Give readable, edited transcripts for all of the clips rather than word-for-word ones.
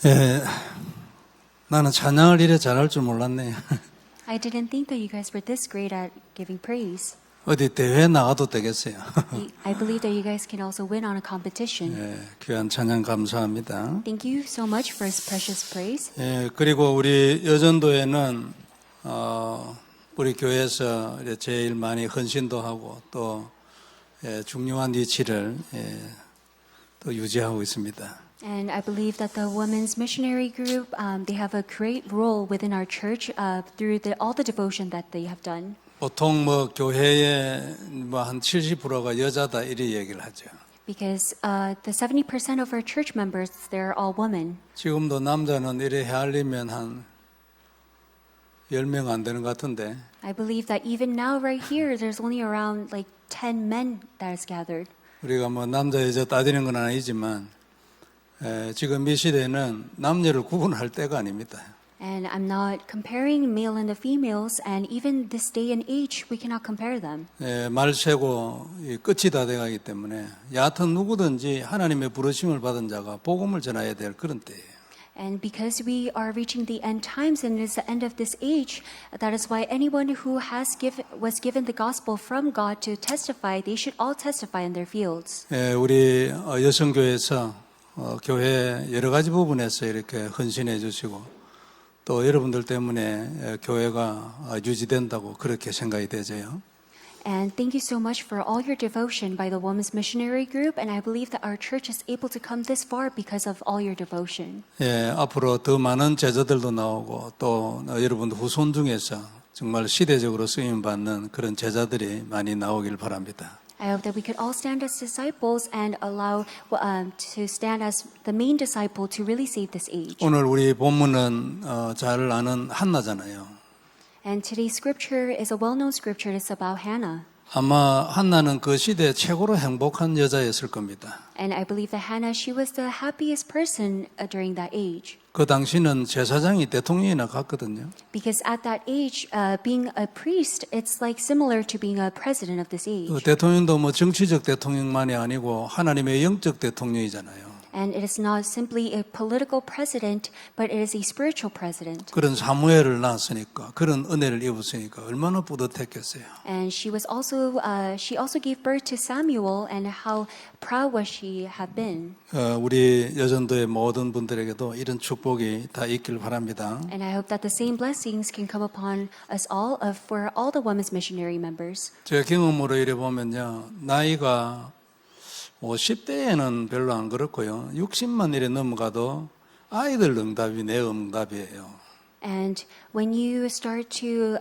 예, 나는 찬양을 이래 잘할 줄 몰랐네. I didn't think that you guys were this great at giving praise. 어디 대회 나가도 되겠어요. I believe that you guys can also win on a competition. 예, 귀한 찬양 감사합니다. Thank you so much for his precious praise. 예, 그리고 우리 여전도에는 우리 교회에서 제일 많이 헌신도 하고 또 중요한 위치를 또 유지하고 있습니다. And I believe that the women's missionary group, they have a great role within our church through all the devotion that they have done. 보통 뭐 교회의 뭐 한 70%가 여자다 이렇게 얘기를 하죠. Because the 70% of our church members, they're all women. 지금도 남자는 이래 헤아리면 한 10명 안 되는 것 같은데. I believe that even now, right here, there's only around like 10 men that is gathered. 우리가 뭐 남자 여자 따지는 건 아니지만 지금 이 시대는 남녀를 구분할 때가 아닙니다. And I'm not comparing male and the females, and even this day and age, we cannot compare them. 말세고 끝이 다 돼가기 때문에 여하튼 누구든지 하나님의 부르심을 받은 자가 복음을 전해야 될 그런 때예요. And because we are reaching the end times and it's the end of this age, that is why anyone who was given the gospel from God to testify, they should all testify in their fields. 우리 여성교회에서 교회 여러 가지 부분에서 이렇게 헌신해 주시고 또 여러분들 때문에 교회가 유지된다고 그렇게 생각이 되져요. And thank you so much for all your devotion by the Women's Missionary Group, and I believe that our church is able to come this far because of all your devotion. 앞으로 더 많은 제자들도 나오고 또 여러분들 후손 중에서 정말 시대적으로 쓰임 받는 그런 제자들이 많이 나오길 바랍니다. I hope that we could all stand as disciples and allow to stand as the main disciple to really save this age. 오늘 우리 본문은 잘 아는 한나잖아요. And today's scripture is a well-known scripture. It's about Hannah. 아마 한나는 그 시대 최고로 행복한 여자였을 겁니다. And I believe that Hannah, she was the happiest person during that age. 그 당시는 제사장이 대통령이나 같거든요. Because at that age, being a priest, it's like similar to being a president of this age. 대통령도 뭐 정치적 대통령만이 아니고 하나님의 영적 대통령이잖아요. And it is not simply a political president, but it is a spiritual president. 그런 사무엘을 낳았으니까 그런 은혜를 입었으니까 얼마나 뿌듯했겠어요. And she also gave birth to Samuel, and how proud was she have been. 우리 여전도의 모든 분들에게도 이런 축복이 다 있길 바랍니다. And I hope that the same blessings can come upon us all for all the women's missionary members. 제 경험으로 이래 보면요, 나이가 50대에는 별로 안 그렇고요. 60만 일에 넘어가도 아이들 응답이 내 응답이에요. And when you start to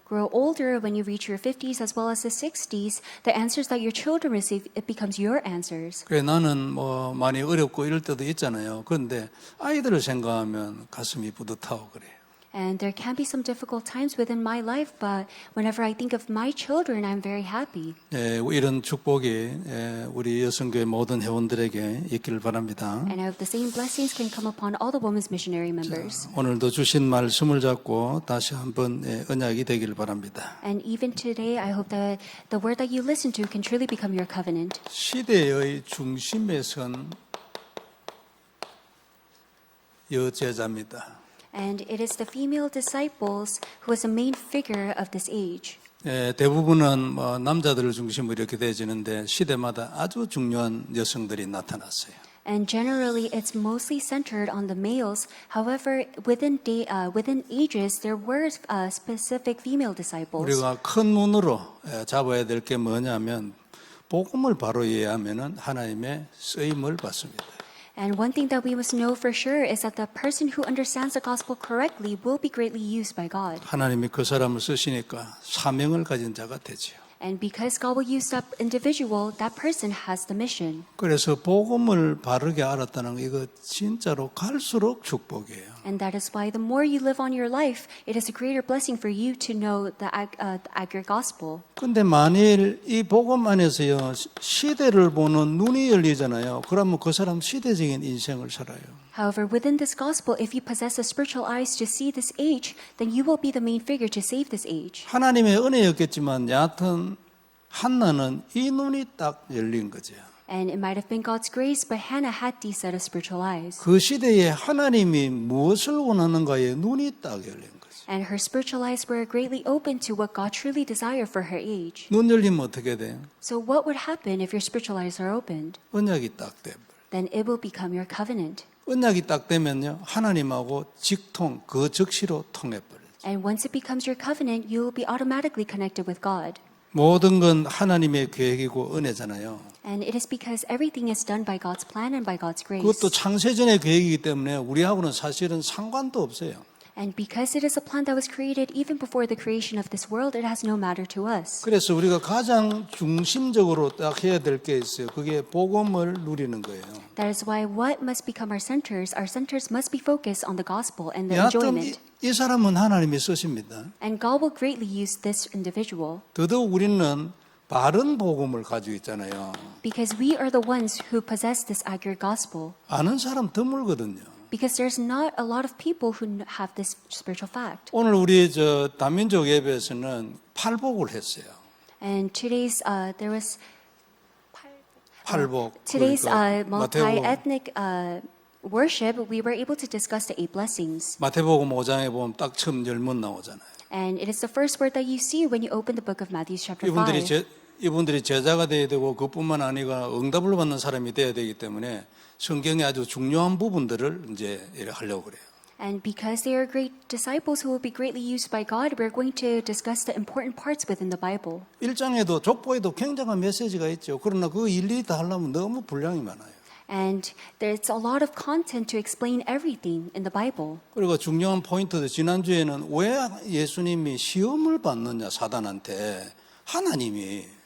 grow older, when you reach your 50s as well as the 60s, the answers that your children receive, it becomes your answers. 그래 나는 뭐 많이 어렵고 이럴 때도 있잖아요. 그런데 아이들을 생각하면 가슴이 뿌듯하고 그래요. And there can be some difficult times within my life, but whenever I think of my children, I'm very happy. 이런 축복이 우리 여성교회 모든 회원들에게 있기를 바랍니다. And I hope the same blessings can come upon all the women's missionary members. 오늘도 주신 말씀을 잡고 다시 한번 언약이 되기를 바랍니다. And even today, I hope that the word that you listen to can truly become your covenant. 시대의 중심에 선 여제자입니다. And it is the female disciples who is the main figure of this age. 대부분은 남자들을 중심으로 이렇게 되어지는데 시대마다 아주 중요한 여성들이 나타났어요. And generally, it's mostly centered on the males. However, within ages, there were specific female disciples. 우리가 큰 눈으로 잡아야 될 게 뭐냐면 복음을 바로 이해하면은 하나님의 쓰임을 받습니다. And one thing that we must know for sure is that the person who understands the gospel correctly will be greatly used by God. 하나님이 그 사람을 쓰시니까 사명을 가진 자가 되지요. And because God will use that individual, that person has the mission. 그래서 복음을 바르게 알았다는 거 이거 진짜로 갈수록 축복이에요. And that is why the more you live on your life, it is a greater blessing for you to know the accurate gospel. 근데 만일 이 복음 안에서요 시대를 보는 눈이 열리잖아요. 그러면 그 사람 시대적인 인생을 살아요. However, within this gospel, if you possess the spiritual eyes to see this age, then you will be the main figure to save this age. 하나님의 은혜였겠지만 여하튼 한나는 이 눈이 딱 열린 거죠. And it might have been God's grace, but Hannah had these set of spiritual eyes. 그 시대에 하나님이 무엇을 원하는가에 눈이 딱 열린 거죠. And her spiritual eyes were greatly open to what God truly desired for her age. 눈 열리면 어떻게 돼요? So what would happen if your spiritual eyes are opened? 언약이 딱 돼버려요. Then it will become your covenant. 언약이 딱 되면요, 하나님하고 직통, 그 즉시로 통해버려요. And once it becomes your covenant, you will be automatically connected with God. 모든 건 하나님의 계획이고 은혜잖아요. And it is because everything is done by God's plan and by God's grace. 그것도 창세전의 계획이기 때문에 우리하고는 사실은 상관도 없어요. And because it is a plan that was created even before the creation of this world, it has no matter to us. 그래서 우리가 가장 중심적으로 딱 해야 될 게 있어요. 그게 복음을 누리는 거예요. That is why what must become our centers must be focused on the gospel and the 여하튼 enjoyment. 이 사람은 하나님이 쓰십니다. And God will greatly use this individual 더더욱 우리는 바른 복음을 가지고 있잖아요. because we are the ones who possess this accurate gospel. 아는 사람 드물거든요. Because there's not a lot of people who have this spiritual fact. 오늘 우리 다민족 예배에서는 팔복을 했어요. And today's there was 팔복. today's 그러니까 multi-ethnic worship. We were able to discuss the 8 blessings. 마태복음 5장에 보면 딱 처음 열문 나오잖아요. And it is the first word that you see when you open the book of Matthew chapter 5. 이분들이 제자가 돼야 되고 그뿐만 아니라 응답을 받는 사람이 돼야 되기 때문에 성경의 아주 중요한 부분들을 이제 하려고 그래요. And because they are great disciples who will be greatly used by God, we're going to discuss the important parts within the Bible. 1장에도 족보에도 굉장한 메시지가 있죠. 그러나 그 일일이 다 하려면 너무 분량이 많아요. And there's a lot of content to explain everything in the Bible. 그리고 중요한 포인트도 지난주에는 왜 예수님이 시험을 받느냐 사단한테 하나님이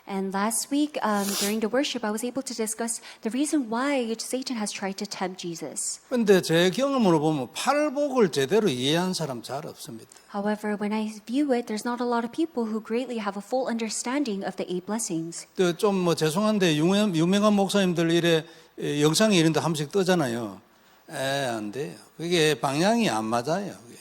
And last week, during the worship, I was able to discuss the reason why Satan has tried to tempt Jesus. 근데 제 경험으로 보면 팔복을 제대로 이해한 사람 잘 없습니다. However, when I view it, there's not a lot of people who greatly have a full understanding of the 8 blessings. 좀 죄송한데 유명한 목사님들 이래 영상에 이런 데 한 번씩 뜨잖아요. 안 돼요. 그게 방향이 안 맞아요. 그게.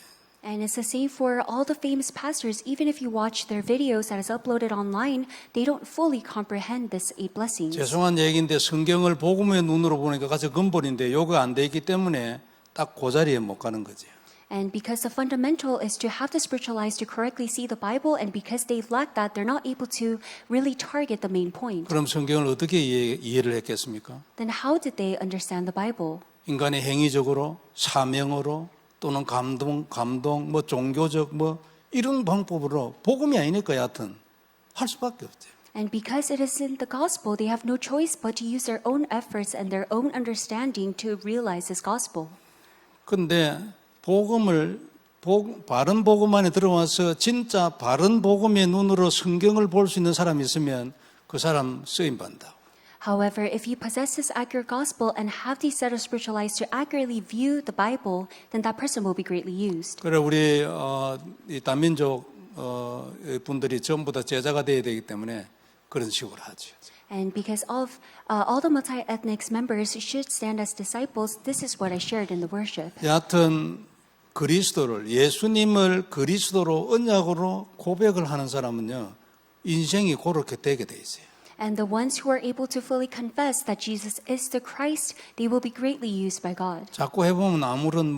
And it's the same for all the famous pastors. Even if you watch their videos that is uploaded online, they don't fully comprehend this 8 blessings. 죄송한 얘기인데 성경을 복음의 눈으로 보니까 가서 근본인데 요가 안 돼 있기 때문에 딱 그 자리에 못 가는 거죠. And because the fundamental is to have the spiritual eyes to correctly see the Bible, and because they lack that, they're not able to really target the main point. 그럼 성경을 어떻게 이해를 했겠습니까? Then how did they understand the Bible? 인간의 행위적으로, 사명으로, 또는 감동, 종교적 이런 방법으로 복음이 아니니까 여하튼 할 수밖에 없죠. And because it is in the gospel, they have no choice but to use their own efforts and their own understanding to realize this gospel. 그런데 바른 복음 안에 들어와서 진짜 바른 복음의 눈으로 성경을 볼 수 있는 사람이 있으면 그 사람 쓰임 받는다. However, if you possess this accurate gospel and have these set of spiritual eyes to accurately view the Bible, then that person will be greatly used. 그래 우리 이 다민족 분들이 전부 다 제자가 되어야 되기 때문에 그런 식으로 하죠. And because of all the multi-ethnic members should stand as disciples, this is what I shared in the worship. 여하튼 예수님을 그리스도로 언약으로 고백을 하는 사람은요 인생이 그렇게 되게 돼 있어요. And the ones who are able to fully confess that Jesus is the Christ, they will be greatly used by God. 자꾸 해보면 아무런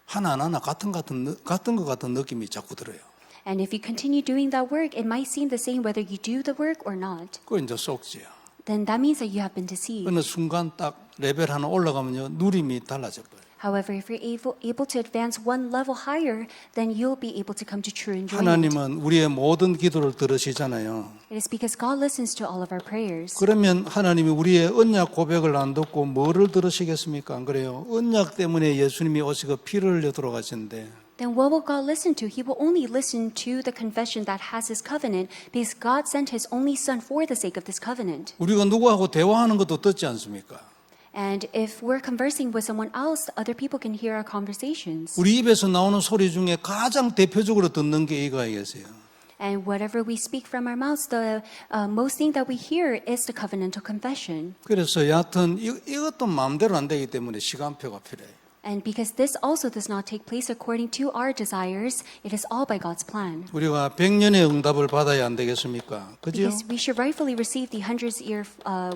하나하나 같은 것 같은 느낌이 자꾸 들어요. And if you continue doing that work, it might seem the same whether you do the work or not. 그거 이제 속지요. Then that means that you have been deceived. 어느 순간 딱 레벨 하나 올라가면요 누림이 달라져 버려요. However, if you're able to advance one level higher, then you'll be able to come to true enjoyment. 하나님은 우리의 모든 기도를 들으시잖아요. It is because God listens to all of our prayers. 그러면 하나님이 우리의 언약 고백을 안 듣고 뭐를 들으시겠습니까? 안 그래요? 언약 때문에 예수님이 오시고 피를 흘려 돌아가시는데 Then what will God listen to? He will only listen to the confession that has His covenant because God sent His only Son for the sake of this covenant. 우리가 누구하고 대화하는 것도 듣지 않습니까? And if we're conversing with someone else, other people can hear our conversations. 우리 입에서 나오는 소리 중에 가장 대표적으로 듣는 게 이거이겠어요. And whatever we speak from our mouths, the most thing that we hear is the covenantal confession. 그래서 여하튼 이것도 마음대로 안 되기 때문에 시간표가 필요해요. And because this also does not take place according to our desires, it is all by God's plan. 우리가 100년의 응답을 받아야 안 되겠습니까? 그죠? Because we should rightfully receive the hundreds year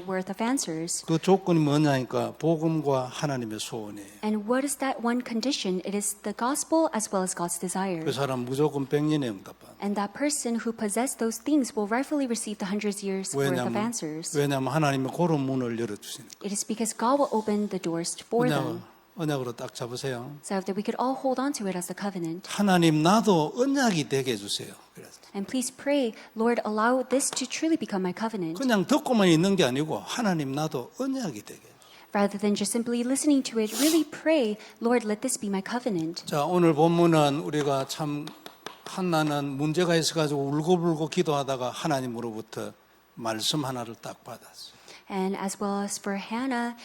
worth of answers. 그 조건이 뭐냐니까 복음과 하나님의 소원이에요. And what is that one condition? It is the gospel as well as God's 그 desire. 사람 무조건 100년의 응답 받아. And that person who possessed those things will rightfully receive the hundreds years worth of answers. 왜냐하면 하나님은 그런 문을 열어주시니까. It is because God will open the doors for them. 언약으로 딱 잡으세요. So that we could all hold on to it as the covenant. 하나님 나도 언약이 되게 해주세요. 그래서 And please pray, Lord, allow this to truly become my covenant. 그냥 듣고만 있는 게 아니고 하나님 나도 언약이 되게 해주세요. Rather than just simply listening to it, really pray, Lord, let this be my covenant. 자, 오늘 본문은 우리가 참 한나는 문제가 있어가지고 울고불고 기도하다가 하나님으로부터 말씀 하나를 딱 받았어요. And as well as for Hannah,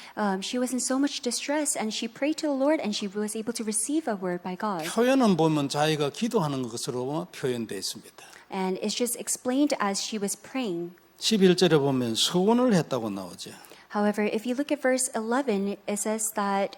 she was in so much distress and she prayed to the Lord and she was able to receive a word by God. 표현은 보면 자기가 기도하는 것으로 표현되어 있습니다. And it's just explained as she was praying. 11절에 보면 서원을 했다고 나오죠. However, if you look at verse 11, it says that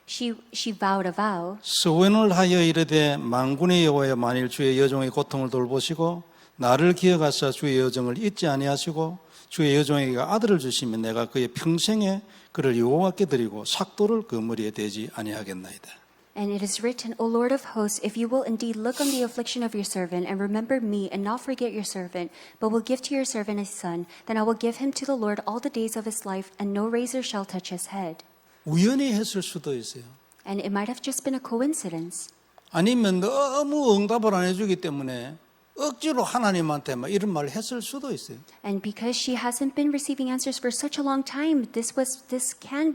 she vowed a vow. 서원을 하여 이르되 만군의 여호와여 만일 주의 여종의 고통을 돌보시고 나를 기억하사 주의 여종을 잊지 아니하시고 주의 여종에게 아들을 주시면 내가 그의 평생에 그를 여호와께 드리고 삭도를 그 머리에 대지 아니하겠나이다. And it is written, O Lord of hosts, if you will indeed look on the affliction of your servant and remember me and not forget your servant, but will give to your servant a son, then I will give him to the Lord all the days of his life, and no razor shall touch his head. 우연히 했을 수도 있어요. And it might have just been a coincidence. 아니면 너무 응답을 안 해주기 때문에 억지로 하나님한테 막 이런 말을 했을 수도 있어요. And because she hasn't been receiving answers for such a long time, this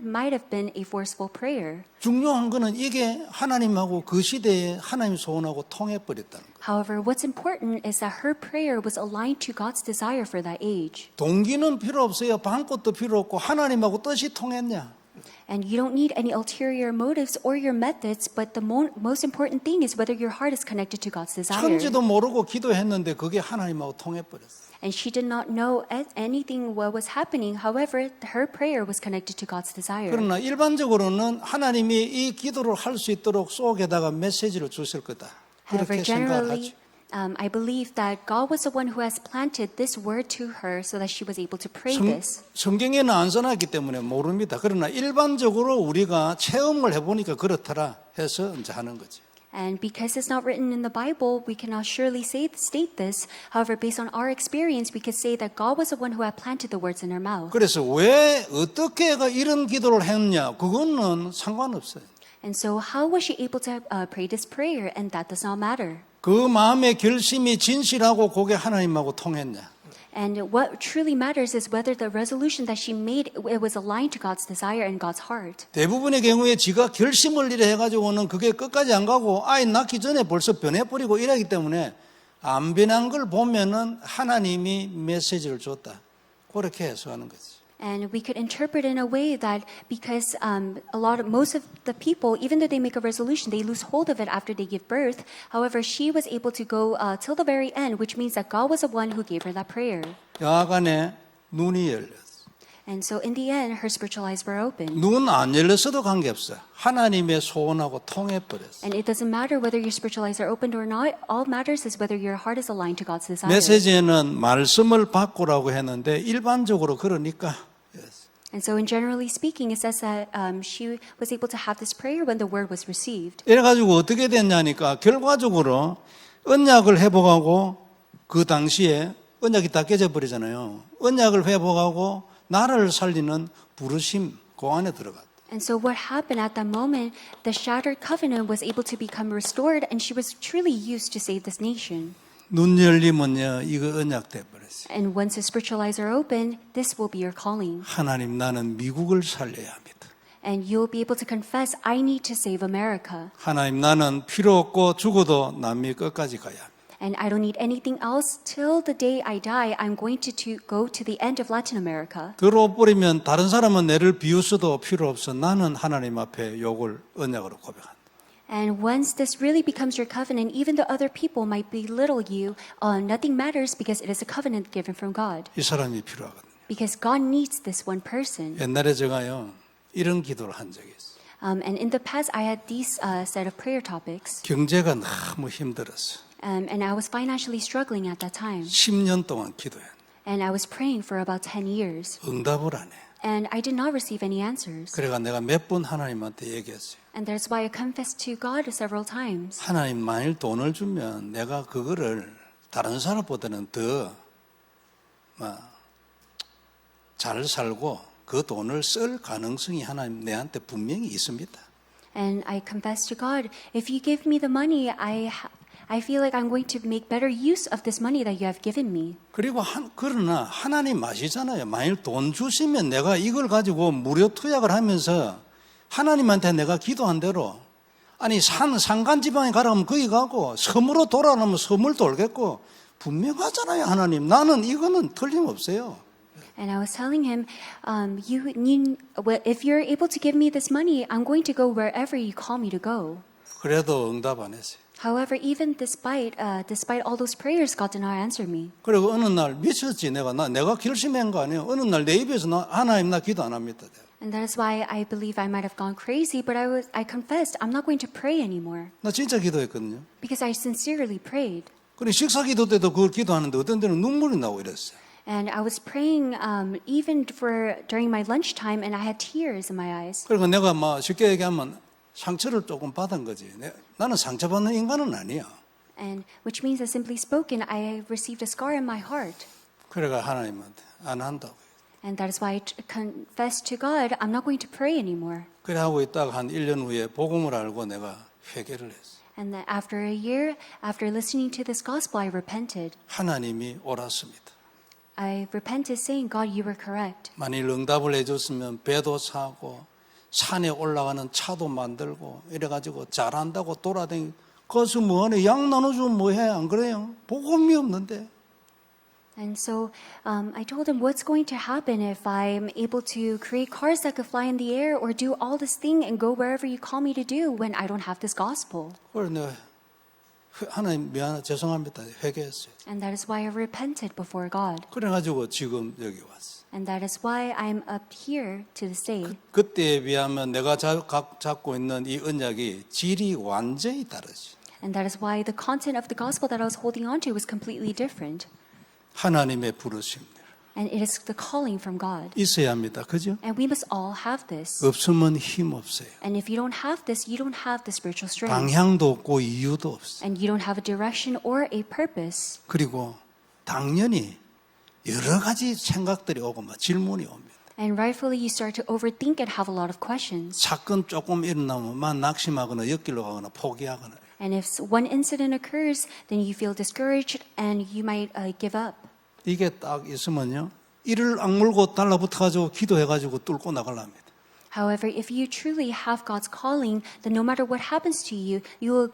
might have been a forceful prayer. 중요한 거는 이게 하나님하고 그 시대에 하나님 소원하고 통해버렸다는 거예요. However, what's important is that her prayer was aligned to God's desire for that age. 동기는 필요 없어요. 방법도 필요 없고 하나님하고 뜻이 통했냐? And you don't need any ulterior motives or your methods, but the most important thing is whether your heart is connected to God's desire. 천지도 모르고 기도했는데 그게 하나님하고 통해버렸어요. And she did not know anything what was happening. However, her prayer was connected to God's desire. 그러나 일반적으로는 하나님이 이 기도를 할 수 있도록 속에다가 메시지를 주실 거다. However, 그렇게 생각하죠. generally, I believe that God was the one who has planted this word to her so that she was able to pray this. 성경에는 안 써놨기 때문에 모릅니다. 그러나 일반적으로 우리가 체험을 해보니까 그렇더라 해서 이제 하는 거죠. And because it's not written in the Bible, we cannot surely state this. However, based on our experience, we could say that God was the one who had planted the words in her mouth. 그래서 왜 어떻게 이런 기도를 했냐 그거는 상관없어요. And so how was she able to pray this prayer? And that does not matter. 그 마음의 결심이 진실하고 그게 하나님하고 통했냐. And what truly matters is whether the resolution that she made, it was aligned to God's desire and God's heart. 대부분의 경우에 지가 결심을 이래 해가지고는 그게 끝까지 안 가고 아이 낳기 전에 벌써 변해버리고 이러기 때문에 안 변한 걸 보면은 하나님이 메시지를 줬다. 그렇게 해석하는 거지. And we could interpret in a way that because most of the people, even though they make a resolution, they lose hold of it after they give birth. However, she was able to go till the very end, which means that God was the one who gave her that prayer. 야간에 눈이 열렸어. And so in the end, her spiritual eyes were open. 눈 안 열렸어도 관계없어. 하나님의 소원하고 통해버렸어. And it doesn't matter whether your spiritual eyes are opened or not. All matters is whether your heart is aligned to God's desire. 메시지에는 말씀을 바꾸라고 했는데 일반적으로 그러니까 And so, in generally speaking, it says that she was able to have this prayer when the word was received. 이래가지고 어떻게 됐냐니까 결과적으로 언약을 회복하고 그 당시에 언약이 다 깨져버리잖아요. 언약을 회복하고 나라를 살리는 부르심 그 안에 들어갔다. And so what happened at that moment, the shattered covenant was able to become restored and she was truly used to save this nation. 눈 열리면요 이거 언약 돼버렸어요. And once the spiritual eyes are open, this will be your calling. 하나님 나는 미국을 살려야 합니다. And you'll be able to confess, I need to save America. 하나님 나는 필요 없고 죽어도 남미 끝까지 가야 합니다. And I don't need anything else. Till the day I die, I'm going to go to the end of Latin America. 들어버리면 다른 사람은 내를 비웃어도 필요 없어. 나는 하나님 앞에 욕을 언약으로 고백한다. And once this really becomes your covenant, even though other people might belittle you, nothing matters because it is a covenant given from God. 이 사람이 필요하거든요. Because God needs this one person. 옛날에 제가요 이런 기도를 한 적이 있어요. And in the past, I had these set of prayer topics, 경제가 너무 힘들었어. and I was financially struggling at that time. 10년 동안 기도했는데 And I was praying for about 10 years, 응답을 안 해. and I did not receive any answers. 그래가 내가 몇 번 하나님한테 얘기했어요. And that's why I confessed to God several times. 하나님 만일 돈을 주면 내가 그거를 다른 사람보다는 더 잘 살고 그 돈을 쓸 가능성이 하나님 내한테 분명히 있습니다. And I confessed to God, if you give me the money, I feel like I'm going to make better use of this money that you have given me. 그리고 그러나 하나님 아시잖아요. 만일 돈 주시면 내가 이걸 가지고 무료 투약을 하면서 하나님한테 내가 기도한 대로 아니 산간지방에 가라면 거기 가고 섬으로 돌아가면 섬을 돌겠고 분명하잖아요. 하나님 나는 이거는 틀림없어요. And I was telling him, if you're able to give me this money, I'm going to go wherever you call me to go. 그래도 응답 안 했어요. However, even despite all those prayers, God did not answer me. 그리고 어느 날 미쳤지 내가 결심한 거 아니에요. 어느 날 내 입에서 하나님 나 기도 안 합니다. And that is why I believe I might have gone crazy, but I confessed I'm not going to pray anymore 나 진짜 기도했거든요. because I sincerely prayed. 그리고 식사 기도 때도 그걸 기도하는데 어떤 때는 눈물이 나고 이랬어요. And I was praying even during my lunchtime, and I had tears in my eyes. 그리고 내가 쉽게 얘기하면 상처를 조금 받은 거지. 나는 상처받는 인간은 아니야. And which means that simply spoken, I received a scar in my heart. 그래가 하나님한테 안 한다고. And that is why I confessed to God, I'm not going to pray anymore. 그래 하고 있다가 한 1년 후에 복음을 알고 내가 회개를 했어. And then after a year, after listening to this gospel, I repented. 하나님이 옳았습니다. I repented saying, God, you were correct. 만일 응답을 해줬으면 배도 사고 산에 올라가는 차도 만들고 이래가지고 잘한다고 돌아다니고 거기서 뭐하네 양 나눠주면 뭐해 안 그래요? 복음이 없는데. And so I told him, what's going to happen if I'm able to create cars that could fly in the air or do all this thing and go wherever you call me to do when I don't have this gospel? 그래서 내가 하나님 죄송합니다 회개했어요. And that is why I repented before God. 그래가지고 지금 여기 왔어. And that is why I'm up here to this day. 그때에 비하면 내가 잡고 있는 이 언약이 질이 완전히 다르지. And that is why the content of the gospel that I was holding on to was completely different. 하나님의 부르심들 And it is the calling from God. 있어야 합니다. 그죠? And we must all have this. 없으면 힘 없어요. And if you don't have this, you don't have the spiritual strength. 방향도 없고 이유도 없어요. And you don't have a direction or a purpose. 그리고 당연히 여러 가지 생각들이 오고 막 질문이 옵니다. And rightfully, you start to overthink and have a lot of questions. 사건 조금 일어나면 막 낙심하거나 엮기로 가거나 포기하거나. And if one incident occurs, then you feel discouraged and you might give up. 이게 딱 있으면요. 이를 악물고 달라붙어가지고 기도해가지고 뚫고 나가랍니다. However, if you truly have God's calling, then no matter what happens to you, you will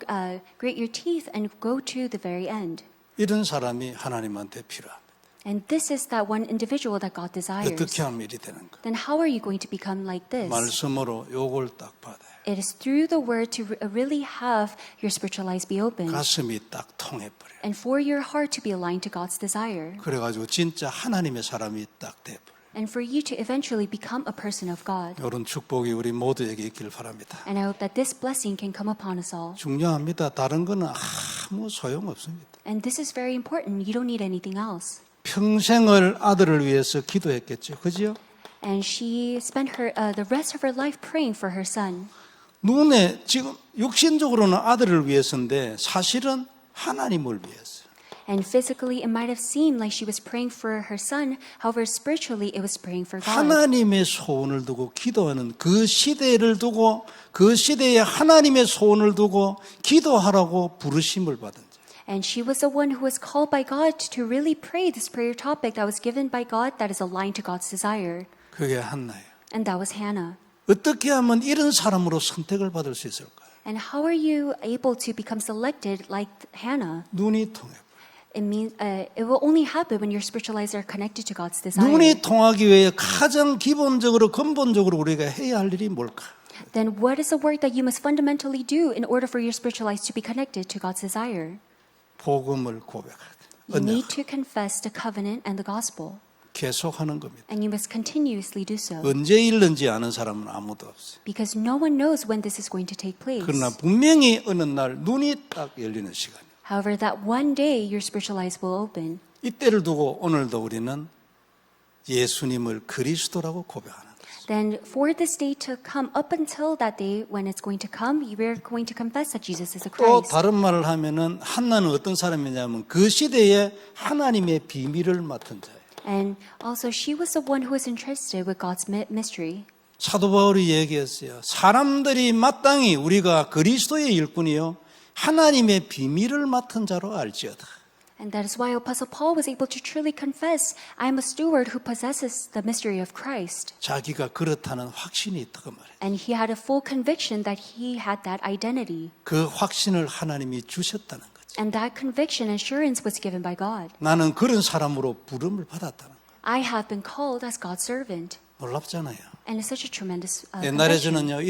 grit your teeth and go to the very end. 이런 사람이 하나님한테 필요합니다. And this is that one individual that God desires. 어떻게 하면 일이 되는 가? Then how are you going to become like this? 말씀으로 요걸 딱 받아요. It is through the word to really have your spiritual eyes be open. 가슴이 딱 통해버려요. And for your heart to be aligned to God's desire. 그래가지고 진짜 하나님의 사람이 딱 돼버려요. And for you to eventually become a person of God. 이런 축복이 우리 모두에게 있기를 바랍니다. And I hope that this blessing can come upon us all. 중요합니다. 다른 거는 아무 소용없습니다. And this is very important. You don't need anything else. 평생을 아들을 위해서 기도했겠죠. 그죠? And she spent the rest of her life praying for her son. 눈에 지금 육신적으로는 아들을 위해서인데 사실은 하나님을 위해서. And physically, it might have seemed like she was praying for her son. However, spiritually, it was praying for God. 하나님의 소원을 두고 기도하는 그 시대를 두고 그 시대에 하나님의 소원을 두고 기도하라고 부르심을 받은 자. And she was the one who was called by God to really pray this prayer topic that was given by God that is aligned to God's desire. 그게 한나예요. And that was Hannah. 어떻게 하면 이런 사람으로 선택을 받을 수 있을까요? And how are you able to become selected like Hannah? 눈이 통해. It means it will only happen when your spiritual eyes are connected to God's desire. 눈이 통하기 위해 가장 기본적으로 근본적으로 우리가 해야 할 일이 뭘까? Then what is the work that you must fundamentally do in order for your spiritual eyes to be connected to God's desire? 복음을 고백하다. You need to confess the covenant and the gospel. 계속하는 겁니다. And you must continuously do so. 언제 일는지 아는 사람은 아무도 없어요. Because no one knows when this is going to take place. 그러나 분명히 어느 날 눈이 딱 열리는 시간. However, that one day your spiritual eyes will open. 이때를 두고 오늘도 우리는 예수님을 그리스도라고 고백하는 거예요. Then for this day to come, up until that day when it's going to come, we're going to confess that Jesus is the 또 Christ. 다른 말을 하면은 한나는 어떤 사람이냐면 그 시대에 하나님의 비밀을 맡은 자예요. And also, she was the one who was entrusted with God's mystery. 사도 바울이 얘기했어요. 사람들이 마땅히 우리가 그리스도의 일꾼이요 하나님의 비밀을 맡은 자로 알지어다. And that is why Apostle Paul was able to truly confess, I am a steward who possesses the mystery of Christ. 자기가 그렇다는 확신이 있다고 말해요. And he had a full conviction that he had that identity. 그 확신을 하나님이 주셨다는 거죠. And that conviction assurance was given by God. 나는 그런 사람으로 부름을 받았다는 거예요. I have been called as God's servant. 놀랍잖아요. And it's such a tremendous 옛날에 confession. 저는요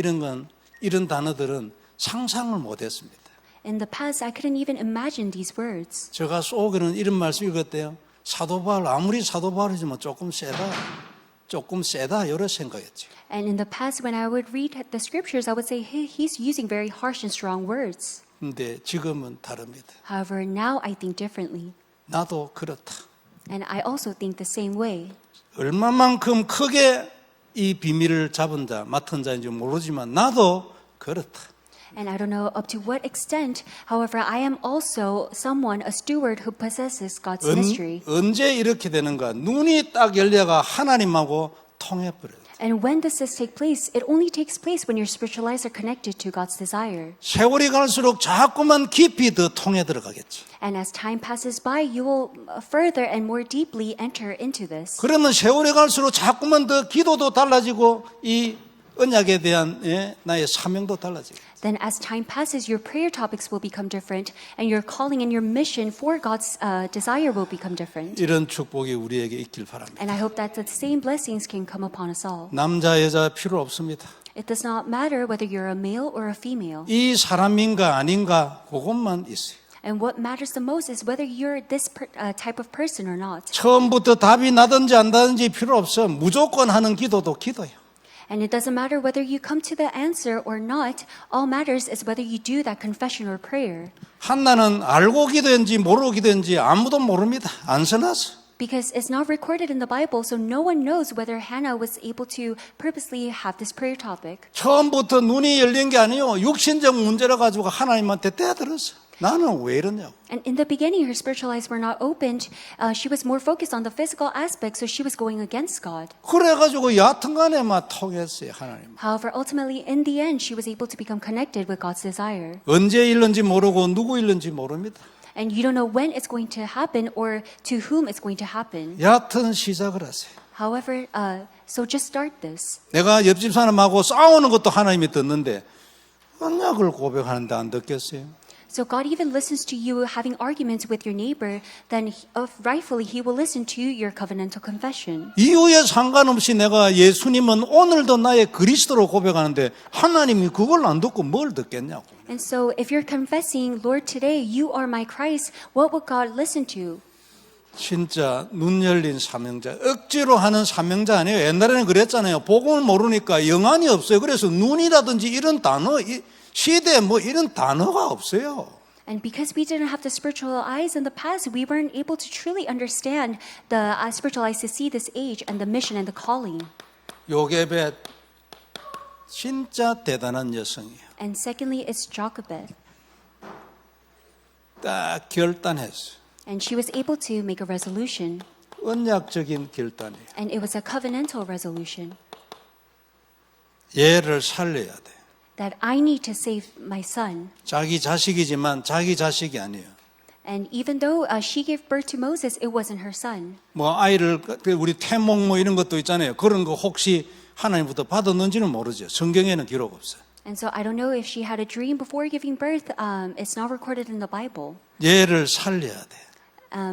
이런 단어들은 상상을 못했습니다. In the past, I couldn't even imagine these words. 제가 속에는 이런 말씀 읽었대요. 사도 바울 아무리 사도 바울이지만 조금 세다 이런 생각했죠. And in the past, when I would read the scriptures, I would say, hey, he's using very harsh and strong words. 근데 지금은 다릅니다. However, now I think differently. 나도 그렇다. And I also think the same way. 얼마만큼 크게 이 비밀을 맡은 자인지 모르지만 나도 그렇다. And I don't know up to what extent. However, I am also someone, a steward who possesses God's mystery. 언제 이렇게 되는가? 눈이 딱 열려가 하나님하고 통해버려요. And when does this take place? It only takes place when your spiritual eyes are connected to God's desire. 세월이 갈수록 자꾸만 깊이 더 통해 들어가겠지. And as time passes by, you will further and more deeply enter into this. 그러면 세월이 갈수록 자꾸만 더 기도도 달라지고 이 언약에 대한 나의 사명도 달라지고. Then as time passes, your prayer topics will become different, and your calling and your mission for God's desire will become different. 이런 축복이 우리에게 있길 바랍니다. And I hope that the same blessings can come upon us all. 남자 여자 필요 없습니다. It does not matter whether you're a male or a female. 이 사람인가 아닌가 그것만 있어요. And what matters the most is whether you're this type of person or not. 처음부터 답이 나든지 안 나든지 필요 없어. 무조건 하는 기도도 기도예요. And it doesn't matter whether you come to the answer or not. All matters is whether you do that confession or prayer. 한나는 알고 기도했는지 모르고 기도했는지 아무도 모릅니다. 안 써놨어. Because it's not recorded in the Bible, so no one knows whether Hannah was able to purposely have this prayer topic. 처음부터 눈이 열린 게 아니에요. 육신적 문제라 가지고 하나님한테 대들었어. 나는 왜 이러냐고. And in the beginning, her spiritual eyes were not opened. She was more focused on the physical aspect, so she was going against God. 그래가지고 여하튼간에 막 통했어요 하나님. However, ultimately, in the end, she was able to become connected with God's desire. 언제 일는지 모르고 누구 일는지 모릅니다. And you don't know when it's going to happen or to whom it's going to happen. 여하튼 시작을 하세요. However, so just start this. 내가 옆집 사람하고 싸우는 것도 하나님이 듣는데 언약을 고백하는데 안 듣겠어요? So God even listens to you having arguments with your neighbor, then rightfully He will listen to your covenantal confession. 이유에 상관없이 내가 예수님은 오늘도 나의 그리스도로 고백하는데 하나님이 그걸 안 듣고 뭘 듣겠냐고. And so if you're confessing, Lord, today you are my Christ, what would God listen to? 진짜 눈 열린 사명자, 억지로 하는 사명자 아니에요. 옛날에는 그랬잖아요. 복음을 모르니까 영안이 없어요. 그래서 눈이라든지 이런 단어, 시대에 뭐 이런 단어가 없어요. And because we didn't have the spiritual eyes in the past, we weren't able to truly understand the spiritual eyes to see this age and the mission and the calling. 요게벳 진짜 대단한 여성이에요. And secondly, it's Jochebed. 딱 결단했어요. And she was able to make a resolution. 언약적인 결단이에요. And it was a covenantal resolution. 얘를 살려야 돼. That I need to save my son. 자기 자식이지만 자기 자식이 아니에요. And even though she gave birth to Moses, it wasn't her son. 뭐 아이를 우리 태몽 뭐 이런 것도 있잖아요. 그런 거 혹시 하나님부터 받았는지는 모르죠. 성경에는 기록 없어요. And so I don't know if she had a dream before giving birth. It's not recorded in the Bible. 얘를 살려야 돼.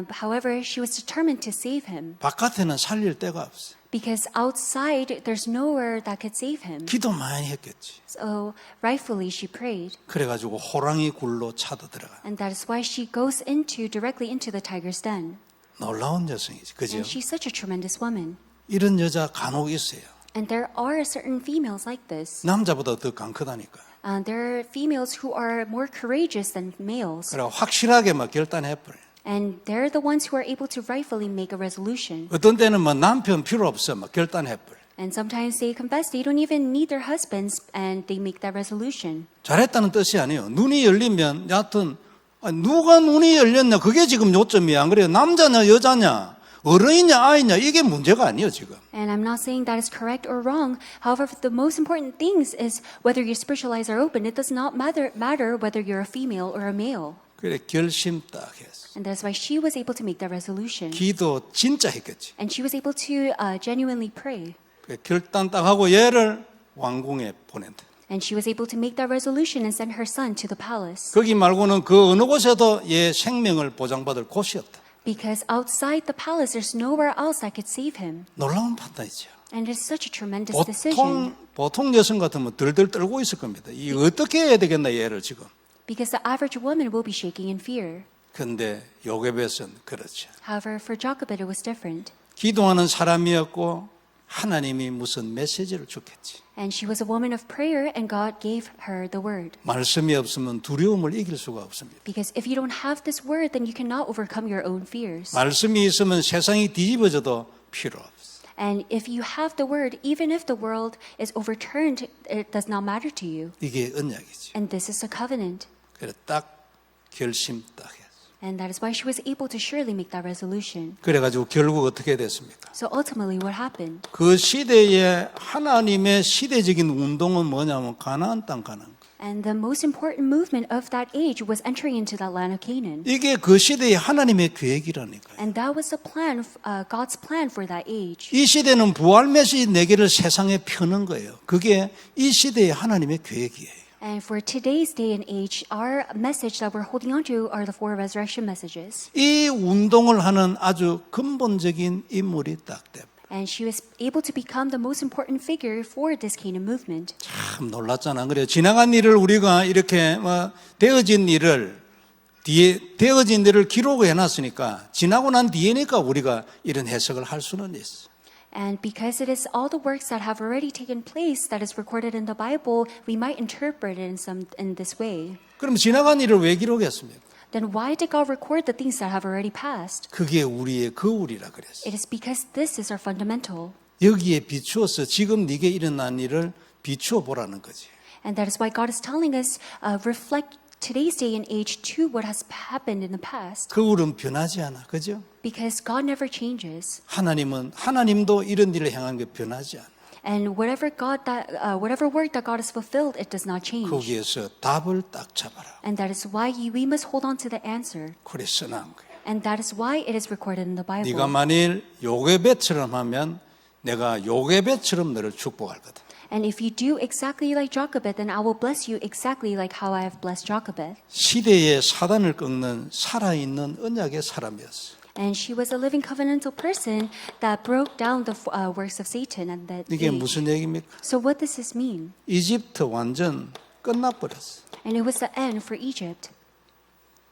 However, she was determined to save him. 바깥에는 살릴 데가 없어요. Because outside, there's nowhere that could save him. 기도 많이 했겠지. So rightfully, she prayed. 그래가지고 호랑이 굴로 차도 들어가. And that is why she goes directly into the tiger's den. 놀라운 여성이지, 그죠? And she's such a tremendous woman. 이런 여자 간혹 있어요. And there are certain females like this. 남자보다 더 강하다니까. There are females who are more courageous than males. 그래 확실하게 막 결단해버려. And they're the ones who are able to rightfully make a resolution. 어떤 때는 뭐 남편 필요 없어, 막 결단해버려. And sometimes they confess they don't even need their husbands and they make that resolution. 잘했다는 뜻이 아니에요. 눈이 열리면 여하튼 누가 눈이 열렸냐 그게 지금 요점이야. 안 그래요? 남자냐 여자냐 어른이냐 아이냐 이게 문제가 아니에요 지금. And I'm not saying that is correct or wrong. However, the most important things is whether your spiritual eyes are open. It does not matter whether you're a female or a male. 그래 결심 딱 했어. And that's why she was able to make that resolution. 기도 진짜 했겠지. And she was able to genuinely pray. 그래, 결단 딱 하고 얘를 왕궁에 보낸다. And she was able to make that resolution and send her son to the palace. 거기 말고는 그 어느 곳에도 얘 생명을 보장받을 곳이 없다. Because outside the palace, there's nowhere else that could save him. 놀라운 판단이죠. And it's such a tremendous decision. 보통 여성 같으면 들들 떨고 있을 겁니다. 이 어떻게 해야 되겠나 얘를 지금. Because the average woman will be shaking in fear. 근데 요게벳은 그렇죠. However, for Jochebed, it was different. 기도하는 사람이었고 하나님이 무슨 메시지를 줬겠지. And she was a woman of prayer, and God gave her the word. 말씀이 없으면 두려움을 이길 수가 없습니다. Because if you don't have this word, then you cannot overcome your own fears. 말씀이 있으면 세상이 뒤집어져도 필요 없어. And if you have the word, even if the world is overturned, it does not matter to you. 이게 언약이지. And this is a covenant. 그래 딱 결심 딱 했어. And that is why she was able to surely make that resolution. 그래가지고 결국 어떻게 됐습니까? So ultimately, what happened? 그 시대에 하나님의 시대적인 운동은 뭐냐면 가나안 땅 가는 거. And the most important movement of that age was entering into that land of Canaan. 이게 그 시대의 하나님의 계획이라니까요. And that was the plan, God's plan for that age. 이 시대는 부활 메시지 네 개를 세상에 펴는 거예요. 그게 이 시대의 하나님의 계획이에요. And for today's day and age, our message that we're holding on to are the four resurrection messages. 이 운동을 하는 아주 근본적인 인물이 딱 돼. And she was able to become the most important figure for this Canaan movement. 참 놀랐잖아. 그래 지나간 일을 우리가 이렇게 되어진 일을 되어진 일을 기록해 놨으니까 지나고 난 뒤에니까 우리가 이런 해석을 할 수는 있어. And because it is all the works that have already taken place that is recorded in the Bible, we might interpret it in this way. 그럼 지나간 일을 왜 기록했습니까? Then why did God record the things that have already passed? 그게 우리의 거울이라 그랬어. It is because this is our fundamental. 여기에 비추어서 지금 네게 일어난 일을 비추어 보라는 거지. And that is why God is telling us, reflect today's day and age to what has happened in the past. 거울은 변하지 않아. 그죠? Because God never changes. 하나님도 이런 일을 향한 게 변하지 않아. And whatever work that God has fulfilled, it does not change. 거기에서 답을 딱 잡아라. And that is why we must hold on to the answer. 그래 써놓은 거야. And that is why it is recorded in the Bible. 네가 만일 요게벳처럼 하면 내가 요게벳처럼 너를 축복할 거다. And if you do exactly like Jochebed, then I will bless you exactly like how I have blessed Jochebed. 시대의 사단을 꺾는 살아있는 언약의 사람이었어. And she was a living covenantal person that broke down the works of Satan at that 이게 age. 무슨 얘기입니까? So what does this mean? 이집트 완전 끝나버렸어. And it was the end for Egypt.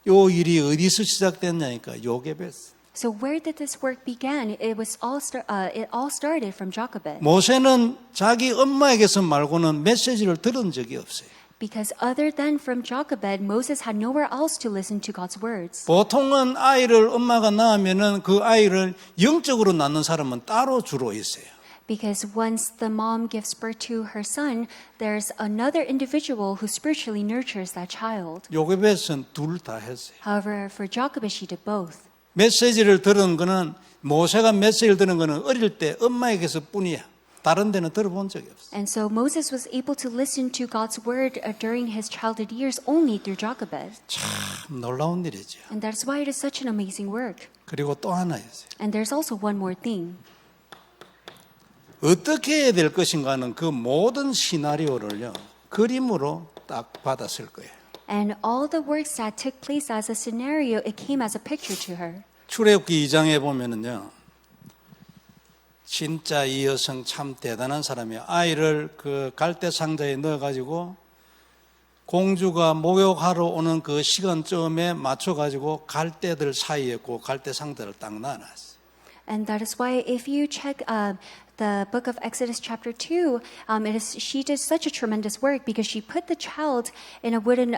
요 일이 어디서 시작됐냐니까 요게벳. So where did this work begin? It all started from Jochebed. 모세는 자기 엄마에게서 말고는 메시지를 들은 적이 없어요. Because other than from Jochebed, Moses had nowhere else to listen to God's words. 보통은 아이를 엄마가 낳으면은 그 아이를 영적으로 낳는 사람은 따로 주로 있어요. Because once the mom gives birth to her son, there's another individual who spiritually nurtures that child. 요게벳은 둘 다 했어요. However, for Jochebed, she did both. 메시지를 들은 거는 모세가 메시지를 들은 거는 어릴 때 엄마에게서 뿐이야. 다른 데는 들어본 적이 없어. And so Moses was able to listen to God's word during his childhood years only through Jochebed. 참 놀라운 일이죠. And that's why it is such an amazing work. 그리고 또 하나 있어요. And there's also one more thing. 어떻게 해야 될 것인가는 그 모든 시나리오를요 그림으로 딱 받았을 거예요. And all the works that took place as a scenario, it came as a picture to her. 출애굽기 2장에 보면은요. 진짜 이 여성 참 대단한 사람이에요. 아이를 그 갈대 상자에 넣어 가지고 공주가 목욕하러 오는 그 시간쯤에 맞춰가지고 갈대들 사이에 그 갈대 상자를 딱 놔놨어요. And that is why if you check the book of Exodus chapter 2, she did such a tremendous work because she put the child in a wooden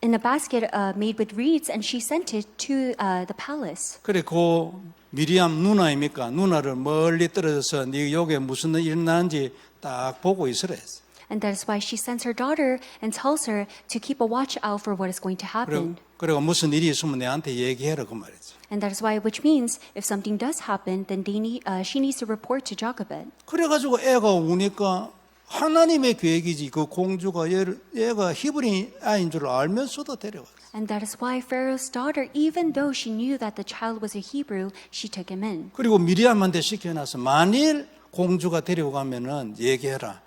in a basket made with reeds, and she sent it to the palace. 그래 그 미리암 누나입니까? 누나를 멀리 떨어져서 네 여기에 무슨 일 일어나는지 딱 보고 있으라 했어요. And that is why she sends her daughter and tells her to keep a watch out for what is going to happen. 그리고 무슨 일이 있으면 내한테 얘기해라 그 말이지. And that is why, which means if something does happen, then she needs to report to Jochebed. 그래가지고 애가 우니까 하나님의 계획이지 그 공주가 얘가 히브리 아이인 줄 알면서도 데려왔어. And that is why Pharaoh's daughter, even though she knew that the child was a Hebrew, she took him in. 그리고 미리암한테 시켜놔서 만일 공주가 데려가면은 얘기해라.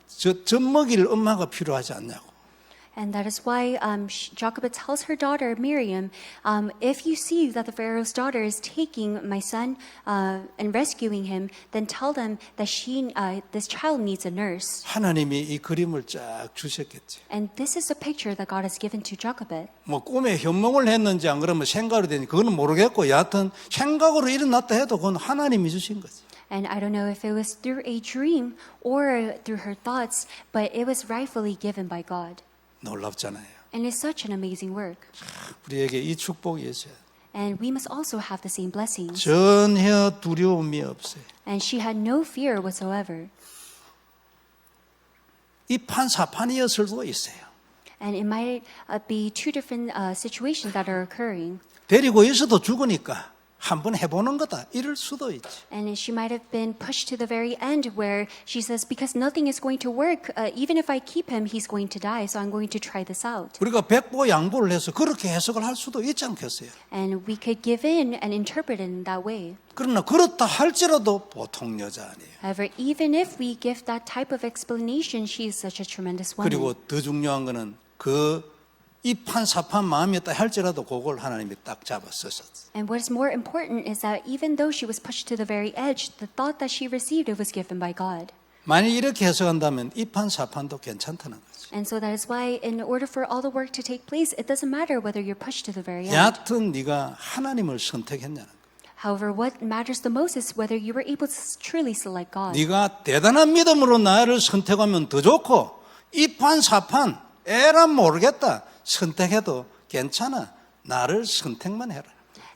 젖 먹일 엄마가 필요하지 않냐고. And that is why Jochebed tells her daughter Miriam, if you see that the Pharaoh's daughter is taking my son and rescuing him, then tell them that this child needs a nurse. 하나님이 이 그림을 쫙 주셨겠지. And this is a picture that God has given to Jochebed. 뭐 꿈에 현몽을 했는지 안 그러면 생각으로 되니 그거는 모르겠고 여하튼 생각으로 일어났다 해도 그건 하나님이 주신 거지. And I don't know if it was through a dream or through her thoughts, but it was rightfully given by God. 놀랍잖아요. And it's such an amazing work. 우리에게 이 축복이 있어요. And we must also have the same blessings. 전혀 두려움이 없어요. And she had no fear whatsoever. 이 판사판이었을 수도 있어요. And it might be two different situations that are occurring. 데리고 있어도 죽으니까 한번 해보는 거다 이럴 수도 있지. And she might have been pushed to the very end where she says, because nothing is going to work, even if I keep him, he's going to die, so I'm going to try this out. 우리가 백보양보를 해서 그렇게 해석을 할 수도 있지 않겠어요. And we could give in and interpret it in that way. 그러나 그렇다 할지라도 보통 여자 아니에요. However, even if we give that type of explanation, she is such a tremendous woman. 그리고 더 중요한 거는 그 이 판사판 마음이었다 할지라도 그걸 하나님이 딱 잡아 썼었어요. And what is more important is that even though she was pushed to the very edge, the thought that she received, it was given by God. 만약 이렇게 해석한다면 이 판사판도 괜찮다는 거죠. And so that is why in order for all the work to take place, it doesn't matter whether you're pushed to the very end. 여하튼 네가 하나님을 선택했냐는 거예요. However, what matters the most is whether you were able to truly select God. 네가 대단한 믿음으로 나를 선택하면 더 좋고 이 판사판 에라 모르겠다 선택해도 괜찮아. 나를 선택만 해라.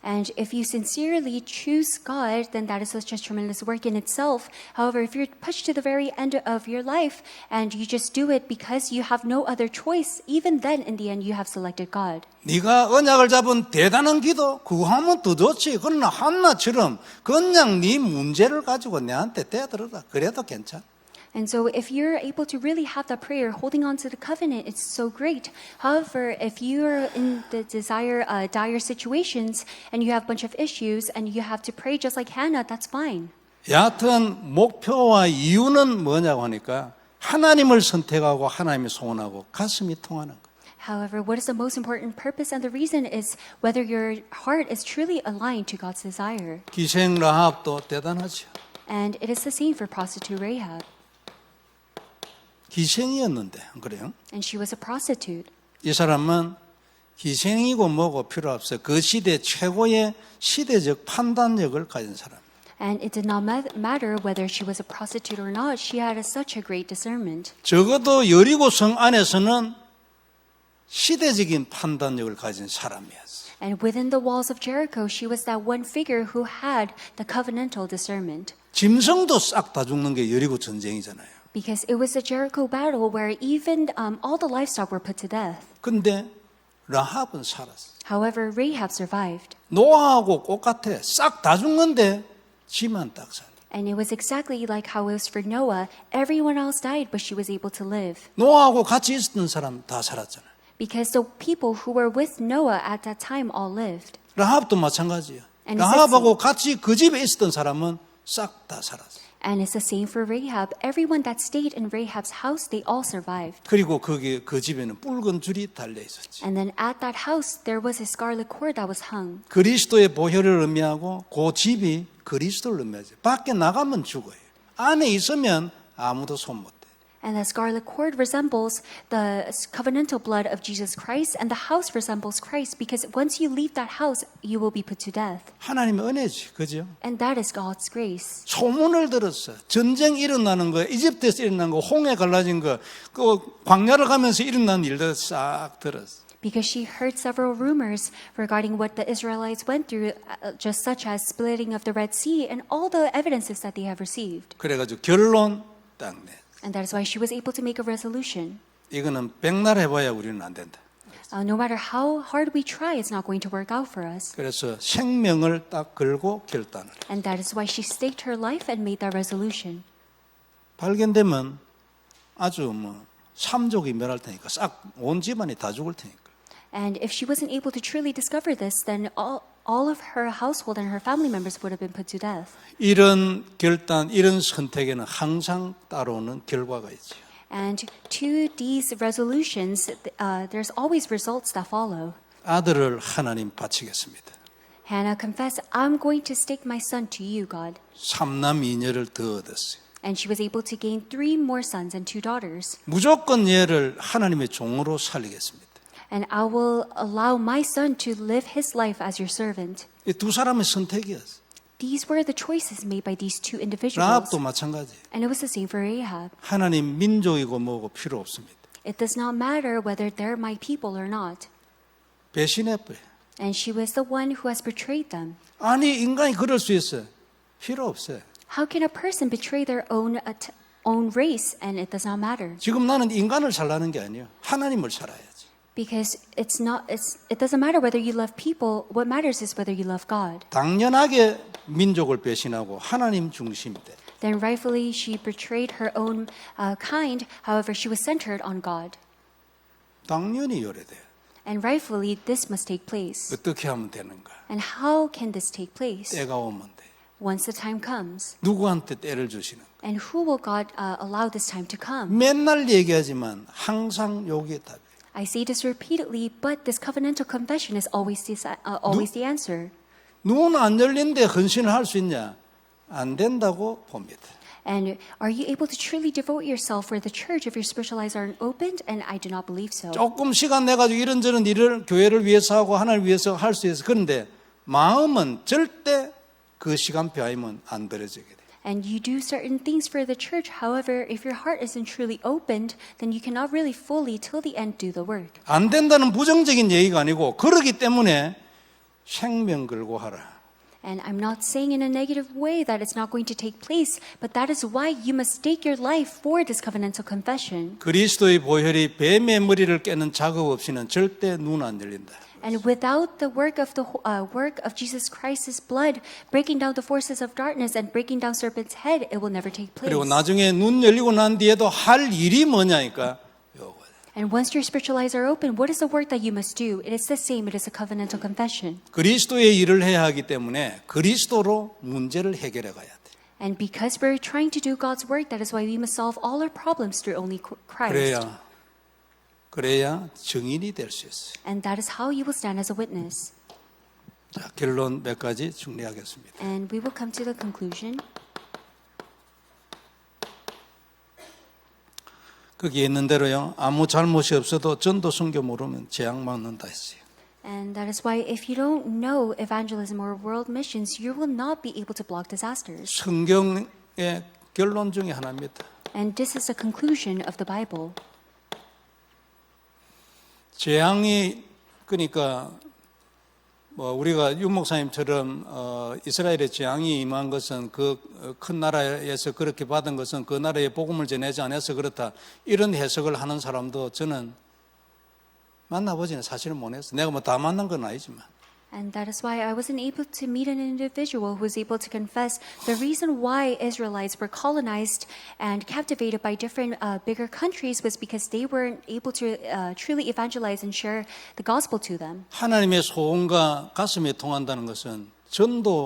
And if you sincerely choose God, then that is such a tremendous work in itself. However, if you're pushed to the very end of your life and you just do it because you have no other choice, even then in the end you have selected God. 네가 언약을 잡은 대단한 기도 그거 하면 더 좋지. 그러나 한나처럼 그냥 네 문제를 가지고 내한테 대들어라. 그래도 괜찮아. And so if you're able to really have that prayer, holding on to the covenant, it's so great. However, if you're in the dire situations and you have a bunch of issues and you have to pray just like Hannah, that's fine. 여하튼 목표와 이유는 뭐냐고 하니까 하나님을 선택하고 하나님이 소원하고 가슴이 통하는 거. However, what is the most important purpose and the reason is whether your heart is truly aligned to God's desire. 기생 라합도 대단하죠. And it is the same for prostitute Rahab. 기생이었는데 그래요? And she was a prostitute. 이 사람은 기생이고 뭐고 필요 없어요. 그 시대 최고의 시대적 판단력을 가진 사람. And it did not matter whether she was a prostitute or not. She had such a great discernment. 적어도 여리고 성 안에서는 시대적인 판단력을 가진 사람이었어요. And within the walls of Jericho, she was that one figure who had the covenantal discernment. 짐승도 싹 다 죽는 게 여리고 전쟁이잖아요. Because it was a Jericho battle where even all the livestock were put to death. 근데 라합은 살았어. However, Rahab survived. 노아하고 똑같아. 싹 다 죽는데 지만 딱 살아. And it was exactly like how it was for Noah. Everyone else died, but she was able to live. 노아하고 같이 있었던 사람 다 살았잖아. Because the people who were with Noah at that time all lived. 라합도 마찬가지야. And 라합하고 같이 그 집에 있었던 사람은 싹 다 살았어. And it's the same for Rahab. Everyone that stayed in Rahab's house, they all survived. 그리고 거기 그 집에는 붉은 줄이 달려 있었지. And then at that house, there was a scarlet cord that was hung. 그리스도의 보혈을 의미하고 그 집이 그리스도를 의미하지. 밖에 나가면 죽어요. 안에 있으면 아무도 손 못 대. And the scarlet cord resembles the covenantal blood of Jesus Christ, and the house resembles Christ, because once you leave that house, you will be put to death. 하나님의 은혜지, 그죠? And that is God's grace. 소문을 들었어. 전쟁 일어나는 거, 이집트에서 일어난 거, 홍해 갈라진 거, 그 광야를 가면서 일어난 일들 싹 들었어. Because she heard several rumors regarding what the Israelites went through, just such as splitting of the Red Sea and all the evidences that they have received. 그래가지고 결론 딱 내. And that is why she was able to make a resolution. 이거는 백날 해봐야 우리는 안 된다. No matter how hard we try, it's not going to work out for us. 그래서 생명을 딱 걸고 결단을. And that is why she staked her life and made that resolution. 발견되면 아주 삼족이 멸할 테니까 싹 온 집안이 다 죽을 테니까. And if she wasn't able to truly discover this, then all of her household and her family members would have been put to death. 이런 결단, 이런 선택에는 항상 따라오는 결과가 있죠. And to these resolutions, there's always results that follow. 아들을 하나님 바치겠습니다. Hannah confessed, I'm going to stake my son to you, God. 삼남 이녀를 더 얻었어요. And she was able to gain 3 more sons and 2 daughters. 무조건 얘를 하나님의 종으로 살리겠습니다. And I will allow my son to live his life as your servant. 이 두 사람의 선택이었어요. These were the choices made by these 2 individuals. 라합도 마찬가지. And it was the same for Ahab. 하나님 민족이고 뭐고 필요 없습니다. It does not matter whether they're my people or not. 배신해버려. And she was the one who has betrayed them. 아니 인간이 그럴 수 있어요. 필요 없어요. How can a person betray their own race and it does not matter? 지금 나는 인간을 살라는 게 아니에요. 하나님을 살아야지. Because it doesn't matter whether you love people. What matters is whether you love God. 당연하게 민족을 배신하고 하나님 중심돼. Then rightfully she betrayed her own kind. However, she was centered on God. 당연히 요래돼요. And rightfully this must take place. 어떻게 하면 되는가? And how can this take place? 때가 오면 돼. Once the time comes. 누구한테 때를 주시는? And who will God allow this time to come? 맨날 얘기하지만 항상 여기에 답이. I say this repeatedly, but this covenantal confession is always the answer. 눈 안 열린데 헌신을 할 수 있냐? 안 된다고 봅니다. And are you able to truly devote yourself for the church if your spiritual eyes aren't opened? And I do not believe so. 조금 시간 내가지고 이런저런 일을 교회를 위해서 하고 하나님을 위해서 할 수 있어. 그런데 마음은 절대 그 시간표 아니면 안 들어지게 돼. And you do certain things for the church. However, if your heart isn't truly opened, then you cannot really fully, till the end, do the work. 안 된다는 부정적인 얘기가 아니고 그러기 때문에 생명 걸고 하라. And I'm not saying in a negative way that it's not going to take place, but that is why you must stake your life for this covenantal confession. 그리스도의 보혈이 뱀의 머리를 깨는 작업 없이는 절대 눈 안 열린다. And without the work of Jesus Christ's blood breaking down the forces of darkness and breaking down serpent's head, it will never take place. 그리고 나중에 눈 열리고 난 뒤에도 할 일이 뭐냐니까 요거. And once your spiritual eyes are open, what is the work that you must do? It is the same. It is a covenantal confession. 그리스도의 일을 해야 하기 때문에 그리스도로 문제를 해결해 가야 돼. And because we're trying to do God's work, that is why we must solve all our problems through only Christ. 그래야 증인이 될 수 있어요. And that is how you will stand as a witness. 자, 결론 몇 가지 정리하겠습니다. And we will come to the conclusion. 거기에 있는 대로요. 아무 잘못이 없어도 전도 선교 모르면 재앙 맞는다 했어요. And that is why if you don't know evangelism or world missions, you will not be able to block disasters. 성경의 결론 중에 하나입니다. And this is the conclusion of the Bible. 재앙이 그러니까 우리가 윤 목사님처럼 이스라엘의 재앙이 임한 것은 그 큰 나라에서 그렇게 받은 것은 그 나라에 복음을 전하지 않아서 그렇다. 이런 해석을 하는 사람도 저는 만나보지는 사실은 못했어요. 내가 뭐 다 만난 건 아니지만. And that is why I wasn't able to meet an individual who was able to confess the reason why Israelites were colonized and captivated by different bigger countries was because they weren't able to truly evangelize and share the gospel to them. 하나님의 소원과 가슴이 통한다는 것은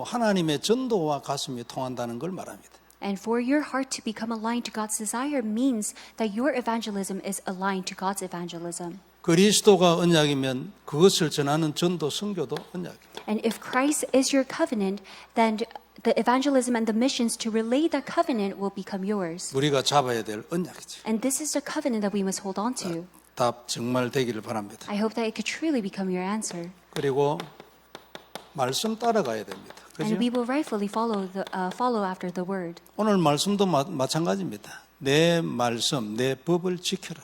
하나님의 전도와 가슴이 통한다는 걸 말합니다. And for your heart to become aligned to God's desire means that your evangelism is aligned to God's evangelism. 그리스도가 언약이면 그것을 전하는 전도 선교도 언약입니다. And if Christ is your covenant, then the evangelism and the missions to relay that covenant will become yours. 우리가 잡아야 될 언약이죠. And this is the covenant that we must hold on to. 답 정말 되기를 바랍니다. I hope that it could truly become your answer. 그리고 말씀 따라가야 됩니다. 그죠? And we will rightfully follow after the word. 오늘 말씀도 마찬가지입니다. 내 말씀, 내 법을 지켜라.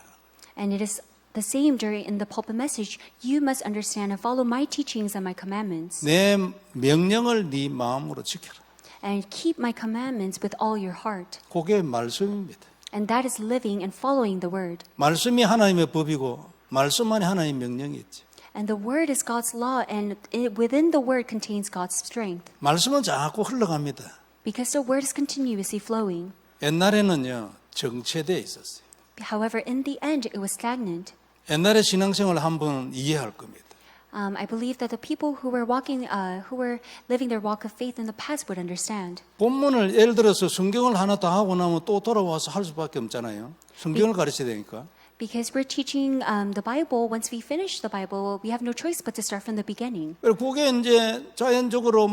And it is the same in the pulpit message. You must understand and follow my teachings and my commandments. 내 명령을 네 마음으로 지켜라. And keep my commandments with all your heart. 그게 말씀입니다. And that is living and following the word. 말씀이 하나님의 법이고 말씀 안에 하나님의 명령이 있죠. And the word is God's law, and within the word contains God's strength. 말씀은 자꾸 흘러갑니다. Because the word is continuously flowing. 옛날에는요 정체되어 있었어요. However, in the end, it was stagnant. 옛날에 신앙생활을 한번 이해할 겁니다. I believe that the people who were living their walk of faith in the past would understand. 본문을 예를 들어서 성경을 하나 다 하고 나면 또 돌아와서 할 수밖에 없잖아요. 성경을 가르쳐야 되니까. Because we're teaching the Bible, once we finish the Bible, we have no choice but to start from the beginning. 그게 이제 자연적으로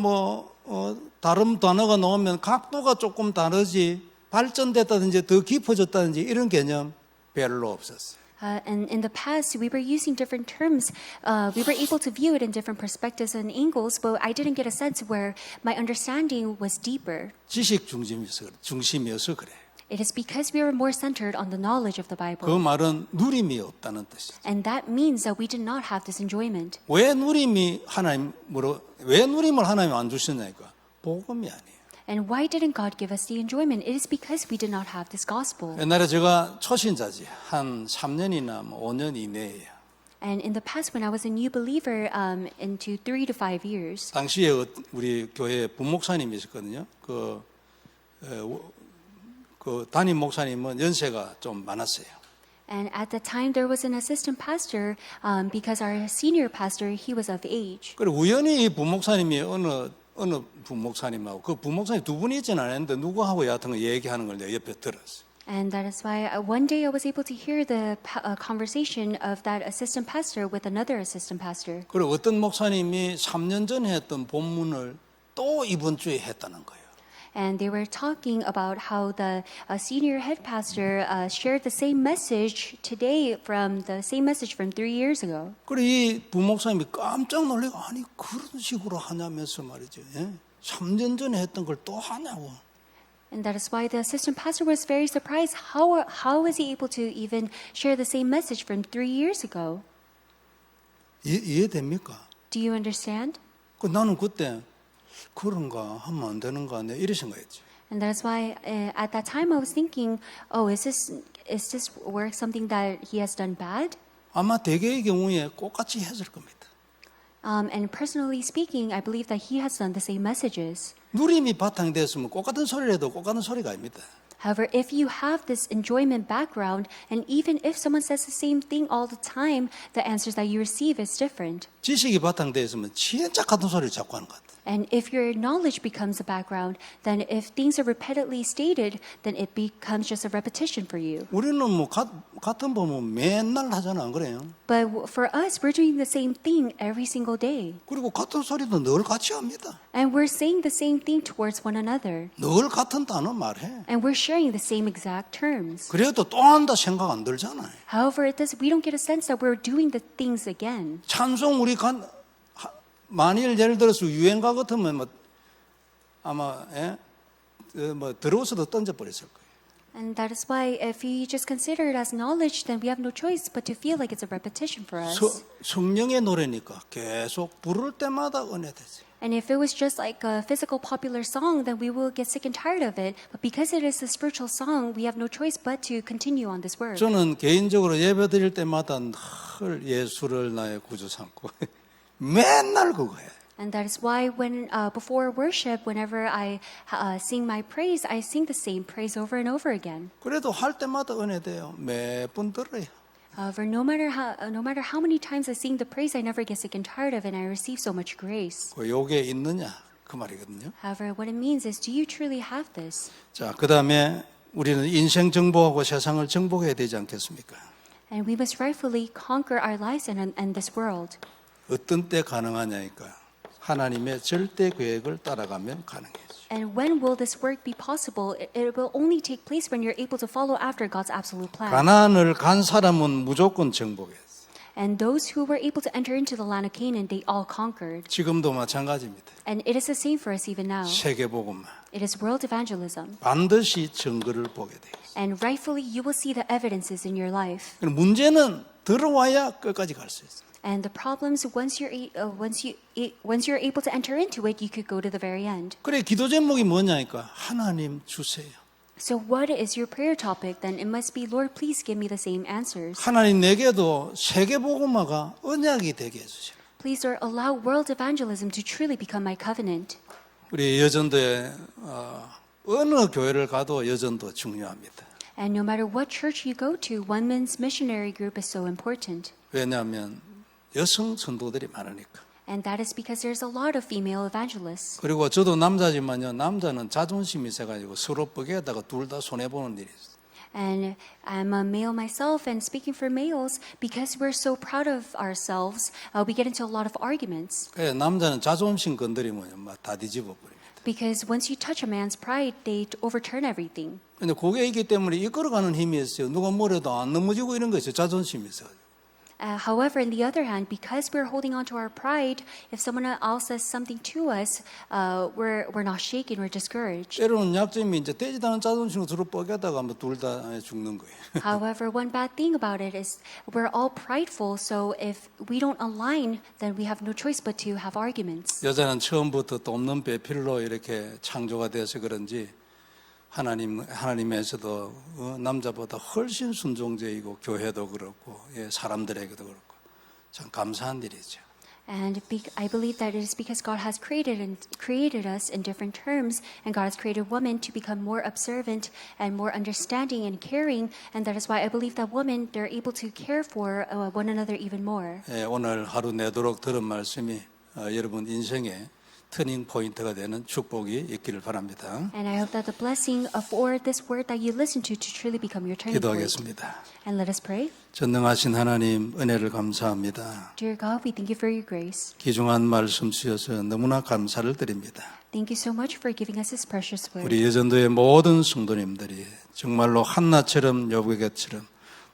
다른 단어가 나오면 각도가 조금 다르지 발전됐다든지 더 깊어졌다든지 이런 개념 별로 없었어요. And in the past, we were using different terms. We were able to view it in different perspectives and angles, but I didn't get a sense where my understanding was deeper. 지식 중심이어서 그래. It is because we were more centered on the knowledge of the 그 Bible. 말은 누림이 없다는 뜻이죠. And that means that we did not have this enjoyment. 왜 누림을 하나님 안 주셨냐니까 복음이 아니에요. And why didn't God give us the enjoyment? It is because we did not have this gospel. 옛날에 제가 초신자지 한 3년이나 5년 이내에요. And in the past, when I was a new believer, into 3 to 5 years, 당시에 우리 교회 부목사님이 있었거든요. 그 담임 목사님은 연세가 좀 많았어요. and at the time there was an assistant pastor, because our senior pastor, he was of age. 그리고 우연히 이 부목사님이 어느 부목사님하고 그 부목사님 두 분이 있지는 않았는데 누구하고 여하튼 얘기하는 걸 내가 옆에 들었어요. And that is why one day I was able to hear the conversation of that assistant pastor with another assistant pastor. 그리고 어떤 목사님이 3년 전에 했던 본문을 또 이번 주에 했다는 거예요. And they were talking about how the senior head pastor shared the same message today from the same message from 3 years ago. 그리고 이 부목사님이 깜짝 놀래고 아니 그런 식으로 하냐면서 말이죠. 예? 3년 전에 했던 걸 또 하냐고. And that is why the assistant pastor was very surprised. How is he able to even share the same message from 3 years ago? 이해됩니까? Do you understand? 나는 그때 그런가 하면 안 되는가 내 이래 생각했죠. And that is why at that time I was thinking, oh, is this work something that he has done bad? 아마 대개의 경우에 똑같이 했을 겁니다. And personally speaking, I believe that he has done the same messages. 누림이 바탕이 됐으면 똑같은 소리를 해도 똑같은 소리가 아닙니다. However, if you have this enjoyment background, and even if someone says the same thing all the time, the answers that you receive is different. 지식이 바탕되어 있으면 진짜 같은 소리를 자꾸 하는 것 같아요. And if your knowledge becomes a background, then if things are repeatedly stated, then it becomes just a repetition for you. 우리는 같은 법은 맨날 하잖아, 안 그래요? But for us, we're doing the same thing every single day. 그리고 같은 소리도 늘 같이 합니다. And we're saying the same thing towards one another. 늘 같은 단어 말해. And we're sharing the same exact terms. 그래도 또 한다 생각 안 들잖아요. However, we don't get a sense that we're doing the things again. 찬송 만일 예를 들어서 유행가 같으면 아마 들어서도 던져버렸을 거예요. And that is why if we just consider it as knowledge, then we have no choice but to feel like it's a repetition for us. 성령의 노래니까 계속 부를 때마다 은혜되지. And if it was just like a physical popular song, then we will get sick and tired of it. But because it is a spiritual song, we have no choice but to continue on this word. 저는 개인적으로 예배 드릴 때마다 늘 예수를 나의 구주 삼고 맨날 그거 해. And that is why when before worship, whenever I sing my praise, I sing the same praise over and over again. 그래도 할 때마다 은혜돼요. 매번 들어요. However, no matter how many times I sing the praise, I never get sick and tired of it, and I receive so much grace. 요게 있느냐 그 말이거든요. However, what it means is, do you truly have this? 자, 그다음에 우리는 인생 정복하고 세상을 정복해야 되지 않겠습니까? And we must rightfully conquer our lives and this world. 어떤 때 가능하냐니까 하나님의 절대 계획을 따라가면 가능해요. And when will this work be possible? It will only take place when you're able to follow after God's absolute plan. 가나안을 간 사람은 무조건 정복했어요. And those who were able to enter into the land of Canaan, they all conquered. 지금도 마찬가지입니다. And it is the same for us even now. 세계복음화 It is world evangelism. 반드시 증거를 보게 돼요. And rightfully, you will see the evidences in your life. 문제는 들어와야 끝까지 갈 수 있어요. And the problems, once you're able to enter into it, you could go to the very end. 그래 기도 제목이 뭐냐니까 하나님 주세요. So what is your prayer topic? Then it must be, Lord, please give me the same answers. 하나님 내게도 세계복음화가 언약이 되게 해주세요. Please, Lord, allow world evangelism to truly become my covenant. 우리 여전도에 어느 교회를 가도 여전도 중요합니다. And no matter what church you go to, One Men's Missionary Group is so important. 왜냐하면 여성 전도들이 많으니까. And that is because there's a lot of female evangelists. 그리고 저도 남자지만요. 남자는 자존심이 세가지고 서로 뻐개다가 둘 다 손해보는 일이 있어요. And I'm a male myself, and speaking for males, because we're so proud of ourselves, we get into a lot of arguments. 그래, 남자는 자존심 건드리면 막 다 뒤집어 버립니다. Because once you touch a man's pride, they overturn everything. 근데 그게 있기 때문에 이끌어가는 힘이 있어요. 누가 뭐래도 안 넘어지고 이런 거 있어요. 자존심이 있어요. However, on the other hand, because we're holding on to our pride, if someone else says something to us, we're not shaken, we're discouraged. 때로는 약점이 이제 되지도 않은 자존심으로 서로 뻐개다가 둘 다 죽는 거예요. However, one bad thing about it is we're all prideful, so if we don't align, then we have no choice but to have arguments. 여자는 처음부터 또 없는 배필로 이렇게 창조가 돼서 그런지 하나님에서도 남자보다 훨씬 순종적이고 교회도 그렇고 사람들에게도 그렇고 참 감사한 일이죠. And I believe that it is because God has created us in different terms, and God has created women to become more observant and more understanding and caring, and that is why I believe that women, they're able to care for one another even more. 오늘 하루 내도록 들은 말씀이 여러분 인생에 터닝 포인트가 되는 축복이 있기를 바랍니다. And I hope that the blessing for this word that you listen to truly become your turning point. 기도하겠습니다. And let us pray. 전능하신 하나님 은혜를 감사합니다. Dear God, we thank you for your grace. 귀중한 말씀 주셔서 너무나 감사를 드립니다. Thank you so much for giving us this precious word. 우리 여전도의 모든 성도님들이 정말로 한나처럼 여보게처럼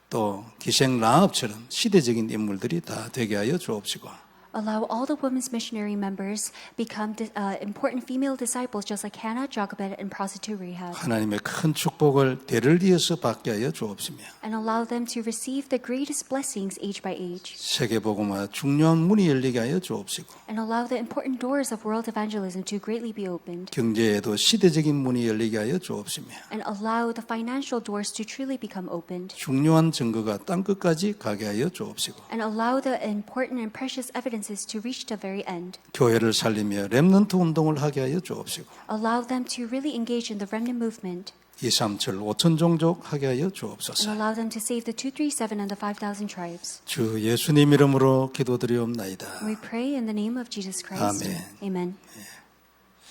또 기생 라합처럼 시대적인 인물들이 다 되게 하여 주옵시고 Allow all the women's missionary members become important female disciples just like Hannah, Jochebed, and prostitute Rahab. 하나님의 큰 축복을 대를 이어서 받게 하여 주옵시며 And allow them to receive the greatest blessings age by age. 세계복음화 중요한 문이 열리게 하여 주옵시고 And allow the important doors of world evangelism to greatly be opened. 경제에도 시대적인 문이 열리게 하여 주옵시며 And allow the financial doors to truly become opened. 중요한 증거가 땅끝까지 가게 하여 주옵시고 And allow the important and precious evidences to reach the very end. 교회를 살리며 렘넌트 운동을 하게 하여 주옵시고 Allow them to really engage in the remnant movement. 237 5천 종족 하게 하여 And 주옵소서. allow them to save the 237 and the 5,000 tribes. 주 예수님 이름으로 기도드리옵나이다. We pray in the name of Jesus Christ. Amen. Amen. 예.